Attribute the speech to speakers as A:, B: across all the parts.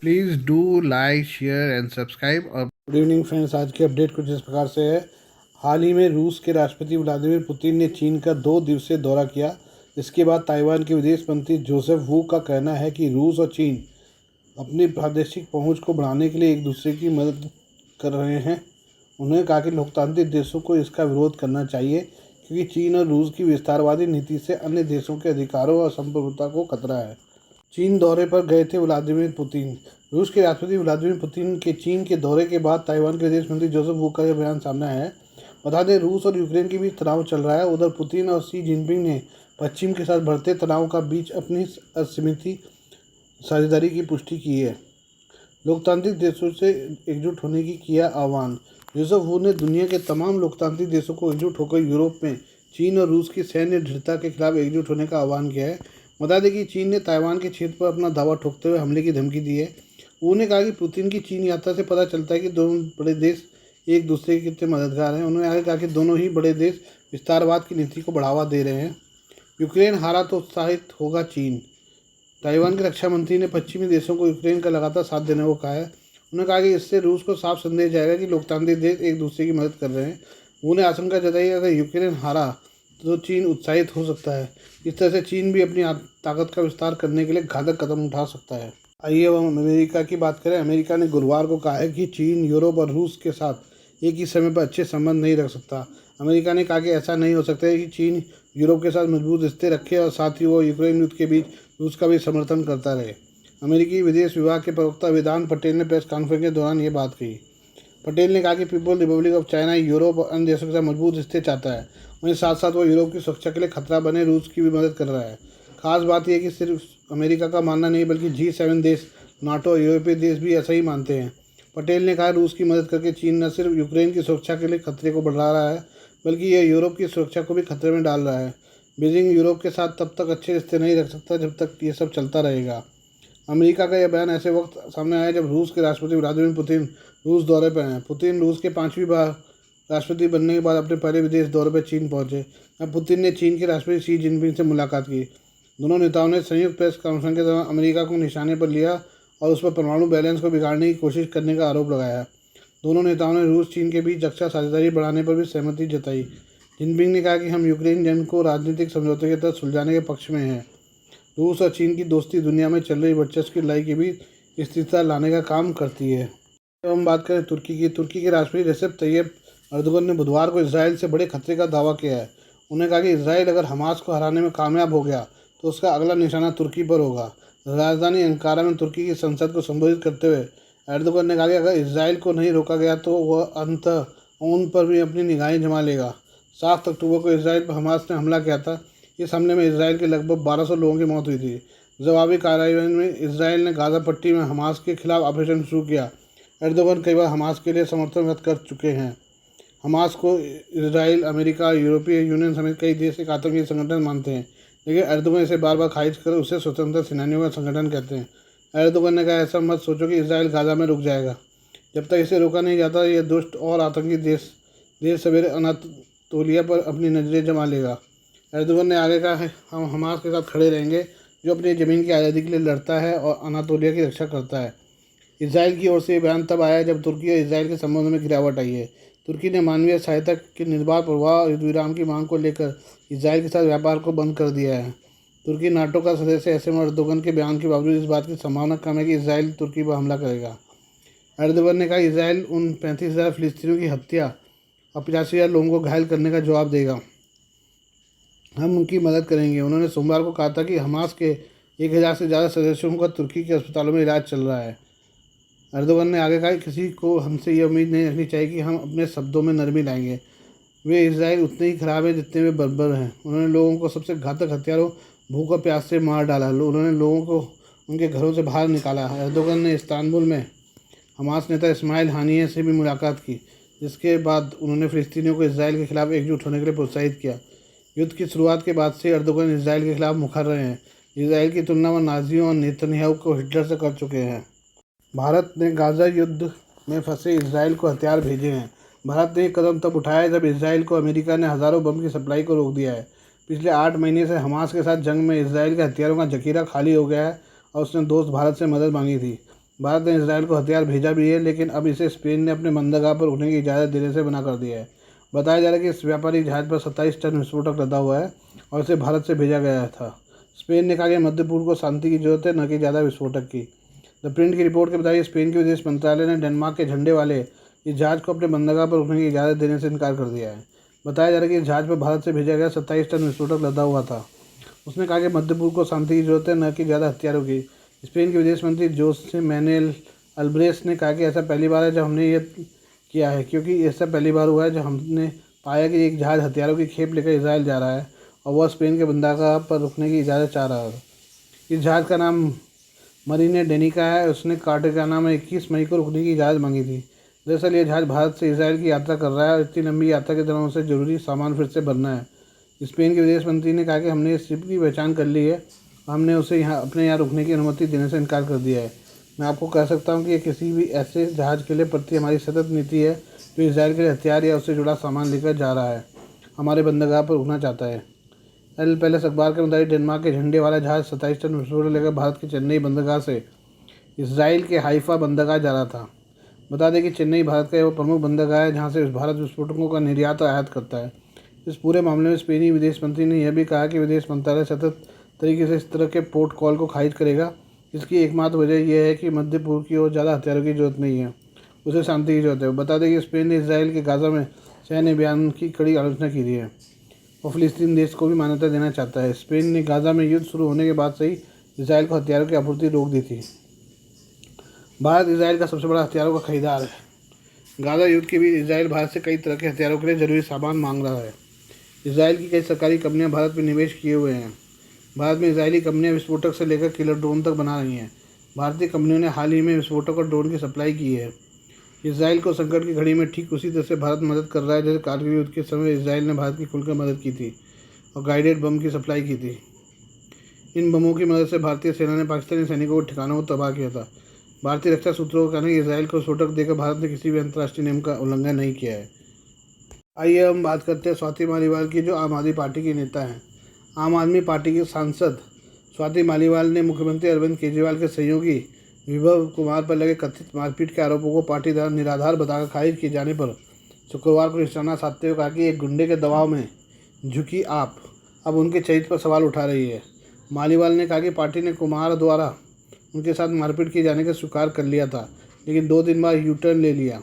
A: Please do like share and subscribe. और good evening friends, आज की अपडेट कुछ इस प्रकार से है। हाल ही में रूस के राष्ट्रपति व्लादिमीर पुतिन ने चीन का 2 दिवसीय दौरा किया। इसके बाद ताइवान के विदेश मंत्री जोसेफ वू का कहना है कि रूस और चीन अपनी प्रादेशिक पहुंच को बढ़ाने के लिए एक दूसरे की मदद कर रहे हैं। उन्होंने कहा कि लोकतांत्रिक देशों को इसका विरोध करना चाहिए क्योंकि चीन और रूस की विस्तारवादी नीति से अन्य देशों के अधिकारों और संप्रभुता को खतरा है। चीन दौरे पर गए थे व्लादिमीर पुतिन। रूस के राष्ट्रपति व्लादिमीर पुतिन के चीन के दौरे के बाद ताइवान के विदेश मंत्री जोसेफ वू का यह बयान सामने आया है। बता दें, रूस और यूक्रेन के बीच तनाव चल रहा है। उधर पुतिन और शी जिनपिंग ने पश्चिम के साथ बढ़ते तनाव का बीच अपनी असीमित साझेदारी की पुष्टि की है। लोकतांत्रिक देशों से एकजुट होने की किया आह्वान। जोसेफ वू ने दुनिया के तमाम लोकतांत्रिक देशों को एकजुट होकर यूरोप में चीन और रूस की सैन्य दृढ़ता के खिलाफ एकजुट होने का आह्वान किया है। बता दें कि चीन ने ताइवान के क्षेत्र पर अपना दावा ठोकते हुए हमले की धमकी दी है। उन्होंने कहा कि पुतिन की चीन यात्रा से पता चलता है कि दोनों बड़े देश एक दूसरे के कितने मददगार हैं। उन्होंने आगे कहा कि दोनों ही बड़े देश विस्तारवाद की नीति को बढ़ावा दे रहे हैं। यूक्रेन हारा तो उत्साहित होगा चीन। ताइवान के रक्षा मंत्री ने पश्चिमी देशों को यूक्रेन का लगातार साथ देने को कहा है। उन्होंने कहा कि इससे रूस को साफ संदेश जाएगा कि लोकतांत्रिक देश एक दूसरे की मदद कर रहे हैं। उन्होंने आशंका जताई अगर यूक्रेन हारा तो चीन उत्साहित हो सकता है। इस तरह से चीन भी अपनी ताकत का विस्तार करने के लिए घातक कदम उठा सकता है। आइए अब हम अमेरिका की बात करें। अमेरिका ने गुरुवार को कहा है कि चीन यूरोप और रूस के साथ एक ही समय पर अच्छे संबंध नहीं रख सकता। अमेरिका ने कहा कि ऐसा नहीं हो सकता है कि चीन यूरोप के साथ मजबूत रिश्ते रखे और साथ ही वो यूक्रेन युद्ध के बीच रूस का भी समर्थन करता रहे। अमेरिकी विदेश विभाग के प्रवक्ता वेदांत पटेल ने प्रेस कॉन्फ्रेंस के दौरान ये बात कही। पटेल ने कहा कि people Republic of China Europe और अन्य देशों के साथ मजबूत रिश्ते चाहता है। वहीं साथ साथ वो यूरोप की सुरक्षा के लिए खतरा बने रूस की भी मदद कर रहा है। खास बात यह है कि सिर्फ अमेरिका का मानना नहीं बल्कि G7 देश, नाटो और यूरोपीय देश भी ऐसा ही मानते हैं। पटेल ने कहा रूस की मदद करके चीन न सिर्फ यूक्रेन की सुरक्षा के लिए खतरे को बढ़ा रहा है बल्कि यह यूरोप की सुरक्षा को भी खतरे में डाल रहा है। बीजिंग यूरोप के साथ तब तक अच्छे रिश्ते नहीं रख सकता जब तक ये सब चलता रहेगा। अमेरिका का यह बयान ऐसे वक्त सामने आया जब रूस के राष्ट्रपति व्लादिमीर पुतिन रूस दौरे पर हैं। पुतिन रूस के 5वीं बार राष्ट्रपति बनने के बाद अपने पहले विदेश दौरे पर चीन पहुंचे। अब पुतिन ने चीन के राष्ट्रपति शी जिनपिंग से मुलाकात की। दोनों नेताओं ने संयुक्त प्रेस कॉन्फ्रेंस के दौरान अमेरिका को निशाने पर लिया और उस पर परमाणु बैलेंस को बिगाड़ने की कोशिश करने का आरोप लगाया। दोनों नेताओं ने रूस चीन के बीच रक्षा साझेदारी बढ़ाने पर भी सहमति जताई। जिनपिंग ने कहा कि हम यूक्रेन जंग को राजनीतिक समझौते के तहत सुलझाने के पक्ष में हैं। रूस और चीन की दोस्ती दुनिया में चल रही वर्चस्व की लड़ाई के बीच स्थिरता लाने का काम करती है। अब हम बात करें तुर्की की। तुर्की के राष्ट्रपति रेसेप तैयब अर्दोगन ने बुधवार को इसराइल से बड़े खतरे का दावा किया है। उन्होंने कहा कि इसराइल अगर हमास को हराने में कामयाब हो गया तो उसका अगला निशाना तुर्की पर होगा। राजधानी अंकारा में तुर्की की संसद को संबोधित करते हुए अर्दोगन ने कहा कि अगर इसराइल को नहीं रोका गया तो वह अंततः उन पर भी अपनी निगाहें जमा लेगा। 7 अक्टूबर को इसराइल पर हमास ने हमला किया था। इस हमले में इसराइल के लगभग 1200 लोगों की मौत हुई थी। जवाबी कार्रवाई में इसराइल ने गाज़ा पट्टी में हमास के खिलाफ ऑपरेशन शुरू किया। एर्दोगन कई बार हमास के लिए समर्थन व्यक्त कर चुके हैं। हमास को इसराइल, अमेरिका, यूरोपीय यूनियन समेत कई देश एक आतंकी संगठन मानते हैं, लेकिन एर्दोगन इसे बार बार खारिज कर उसे स्वतंत्रता सेनानियों का संगठन कहते हैं। एर्दोगन ने कहा ऐसा मत सोचो कि इसराइल गाज़ा में रुक जाएगा। जब तक इसे रोका नहीं जाता यह दुष्ट और आतंकी देश देर सवेरे अनातोलिया पर अपनी नजरें जमा लेगा। एर्दोगन ने आगे कहा है हम हमास के साथ खड़े रहेंगे जो अपनी ज़मीन की आज़ादी के लिए लड़ता है और अनातोलिया की रक्षा करता है। इसराइल की ओर से बयान तब आया जब तुर्की और इसराइल के संबंधों में गिरावट आई है। तुर्की ने मानवीय सहायता के निर्बाध प्रवाह और युद्ध विराम की मांग को लेकर इसराइल के साथ व्यापार को बंद कर दिया है। तुर्की नाटो का सदस्य ऐसे में एर्दोगन के बयान के बावजूद इस बात की संभावना कम है कि इसराइल तुर्की पर हमला करेगा। एर्दोगन ने कहा इसराइल उन 35,000 फिलिस्तीनियों की हत्या और 85,000 लोगों को घायल करने का जवाब देगा। हम उनकी मदद करेंगे। उन्होंने सोमवार को कहा था कि हमास के 1,000 से ज़्यादा सदस्यों का तुर्की के अस्पतालों में इलाज चल रहा है। एर्दोगन ने आगे कहा कि किसी को हमसे यह उम्मीद नहीं रखनी चाहिए कि हम अपने शब्दों में नरमी लाएंगे। वे इसराइल उतने ही खराब है जितने वे बर्बर हैं। उन्होंने लोगों को सबसे घातक हथियारों, भूख और प्यास से मार डाला। उन्होंने लोगों को उनके घरों से बाहर निकाला। एर्दोगन ने इस्तांबुल में हमास नेता इस्माइल हानिये से भी मुलाकात की, जिसके बाद उन्होंने फिलिस्तीनियों को इसराइल के खिलाफ एकजुट होने के लिए प्रोत्साहित किया। युद्ध की शुरुआत के बाद से एर्दोगन इसराइल के खिलाफ मुखर रहे हैं। इसराइल की तुलना में नाजियों और नेतन्याहू को हिटलर से कर चुके हैं। भारत ने गाज़ा युद्ध में फंसे इसराइल को हथियार भेजे हैं। भारत ने एक कदम तब उठाया जब इसराइल को अमेरिका ने हज़ारों बम की सप्लाई को रोक दिया है। पिछले 8 महीने से हमास के साथ जंग में इसराइल के हथियारों का जखीरा खाली हो गया है और उसने दोस्त भारत से मदद मांगी थी। भारत ने इसराइल को हथियार भेजा भी है, लेकिन अब इसे स्पेन ने अपने बंदरगाह पर रुकने की इजाज़त देने से मना कर दिया है। बताया जा रहा है कि इस व्यापारिक जहाज़ पर 27 टन विस्फोटक लदा हुआ है और इसे भारत से भेजा गया था। स्पेन ने कहा कि मध्य पूर्व को शांति की जरूरत है, न कि ज़्यादा विस्फोटक की। द प्रिंट की रिपोर्ट के मुताबिक स्पेन के विदेश मंत्रालय ने डेनमार्क के झंडे वाले इस जहाज़ को अपने बंदरगाह पर रुकने की इजाज़त देने से इनकार कर दिया है। बताया जा रहा है कि इस जहाज़ पर भारत से भेजा गया 27 टन विस्फोटक लदा हुआ था। उसने कहा कि मध्य पूर्व को शांति की जरूरत है, न कि ज़्यादा हथियारों की। स्पेन के विदेश मंत्री जोसे मैनुएल अल्ब्रेस ने कहा कि ऐसा पहली बार है जब हमने ये किया है, क्योंकि ऐसा पहली बार हुआ है जब हमने पाया कि एक जहाज़ हथियारों की खेप लेकर इसराइल जा रहा है और वह स्पेन के बंदरगाह पर रुकने की इजाज़त चाह रहा है। इस जहाज़ का नाम मरीने डेनिका है। उसने कार्टेगाना में 21 मई को रुकने की इजाज़त मांगी थी। दरअसल ये जहाज़ भारत से इसराइल की यात्रा कर रहा है और इतनी लंबी यात्रा के दौरान उसे जरूरी सामान फिर से भरना है। स्पेन के विदेश मंत्री ने कहा कि हमने इस शिप की पहचान कर ली है और हमने उसे अपने यहाँ रुकने की अनुमति देने से इनकार कर दिया है। मैं आपको कह सकता हूँ कि ये किसी भी ऐसे जहाज़ के लिए प्रति हमारी सतत नीति है जो इसराइल के लिए हथियार या उससे जुड़ा सामान लेकर जा रहा है, हमारे बंदरगाह पर रुकना चाहता है। एल पैलेस अखबार के मुताबिक डेनमार्क के झंडे वाला जहाज़ 27 टन विस्फोटक लेकर भारत के चेन्नई बंदरगाह से इसराइल के हाइफा बंदरगाह जा रहा था। बता दें कि चेन्नई भारत का एक प्रमुख बंदरगाह है जहाँ से भारत विस्फोटकों का निर्यात और आयात करता है। इस पूरे मामले में स्पेनी विदेश मंत्री ने यह भी कहा कि विदेश मंत्रालय सतत तरीके से इस तरह के पोर्ट कॉल को खारिज करेगा। इसकी एकमात्र वजह यह है कि मध्य पूर्व की ओर ज़्यादा हथियारों की जरूरत नहीं है, उसे शांति की जरूरत है। बता दें कि स्पेन ने इसराइल के गाज़ा में सैन्य अभियान की कड़ी आलोचना की है और फिलिस्तीन देश को भी मान्यता देना चाहता है। स्पेन ने गाज़ा में युद्ध शुरू होने के बाद से ही इसराइल को हथियारों की आपूर्ति रोक दी थी। भारत इसराइल का सबसे बड़ा हथियारों का खरीदार है। गाज़ा युद्ध के बीच इसराइल भारत से कई तरह के हथियारों के लिए जरूरी सामान मांग रहा है। इसराइल की कई सरकारी कंपनियां भारत में निवेश किए हुए हैं। भारत में इसराइली कंपनियां विस्फोटक से लेकर किलर ड्रोन तक बना रही हैं। भारतीय कंपनियों ने हाल ही में विस्फोटक और ड्रोन की सप्लाई की है। इसराइल को संकट की घड़ी में ठीक उसी तरह से भारत मदद कर रहा है जैसे कारगिल युद्ध के समय इसराइल ने भारत की खुलकर मदद की थी और गाइडेड बम की सप्लाई की थी। इन बमों की मदद से भारतीय सेना ने पाकिस्तानी सैनिकों के ठिकानों को तबाह किया था। भारतीय रक्षा सूत्रों का कहना है कि इसराइल को विस्फोटक देकर भारत ने किसी भी अंतर्राष्ट्रीय नियम का उल्लंघन नहीं किया है। आइए हम बात करते हैं स्वाति मालीवाल की, जो आम आदमी पार्टी की नेता हैं। आम आदमी पार्टी के सांसद स्वाति मालीवाल ने मुख्यमंत्री अरविंद केजरीवाल के सहयोगी विभव कुमार पर लगे कथित मारपीट के आरोपों को पार्टी द्वारा निराधार बताकर खारिज किए जाने पर शुक्रवार को निशाना साधते हुए कहा कि एक गुंडे के दबाव में झुकी आप अब उनके चरित्र पर सवाल उठा रही है। मालीवाल ने कहा कि पार्टी ने कुमार द्वारा उनके साथ मारपीट किए जाने का स्वीकार कर लिया था, लेकिन 2 दिन बाद यू टर्न ले लिया।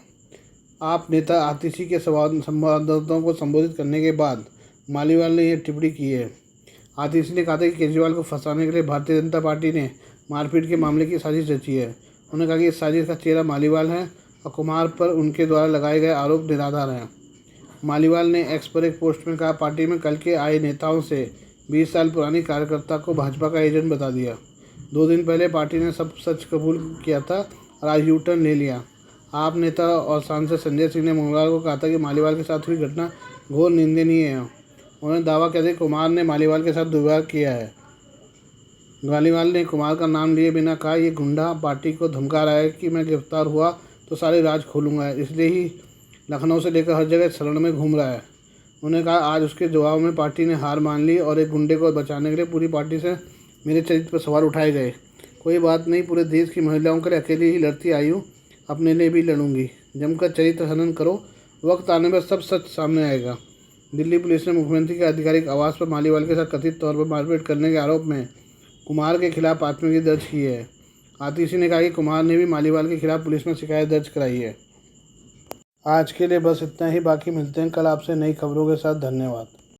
A: आप नेता आतिशी के संवाददाताओं को संबोधित करने के बाद मालीवाल ने यह टिप्पणी की है। आतिशी ने कहा था कि केजरीवाल को फंसाने के लिए भारतीय जनता पार्टी ने मारपीट के मामले की साजिश रची है। उन्होंने कहा कि इस साजिश का चेहरा मालीवाल है और कुमार पर उनके द्वारा लगाए गए आरोप निराधार हैं। मालीवाल ने एक्स पर एक पोस्ट में कहा, पार्टी में कल के आए नेताओं से 20 साल पुरानी कार्यकर्ता को भाजपा का एजेंट बता दिया। 2 दिन पहले पार्टी ने सब सच कबूल किया था और आज यू टर्न ले लिया। आप नेता और सांसद संजय सिंह ने मंगलवार को कहा था कि मालीवाल के साथ हुई घटना घोर निंदनीय है। उन्होंने दावा किया था कि कुमार ने मालीवाल के साथ दुर्व्यवहार किया है। मालीवाल ने कुमार का नाम लिए बिना कहा, ये गुंडा पार्टी को धमका रहा है कि मैं गिरफ्तार हुआ तो सारे राज खोलूंगा, इसलिए ही लखनऊ से लेकर हर जगह शरण में घूम रहा है। उन्होंने कहा आज उसके जवाब में पार्टी ने हार मान ली और एक गुंडे को बचाने के लिए पूरी पार्टी से मेरे चरित्र पर सवाल उठाए गए। कोई बात नहीं, पूरे देश की महिलाओं के लिए अकेली ही लड़ती आई हूँ, अपने लिए भी लड़ूंगी। जमकर चरित्र हनन करो, वक्त आने पर सब सच सामने आएगा। दिल्ली पुलिस ने मुख्यमंत्री के आधिकारिक आवास पर मालीवाल के साथ कथित तौर पर मारपीट करने के आरोप में कुमार के खिलाफ प्राथमिकी दर्ज की है। आतिशी ने कहा कि कुमार ने भी मालीवाल के खिलाफ पुलिस में शिकायत दर्ज कराई है। आज के लिए बस इतना ही, बाकी मिलते हैं कल आपसे नई खबरों के साथ। धन्यवाद।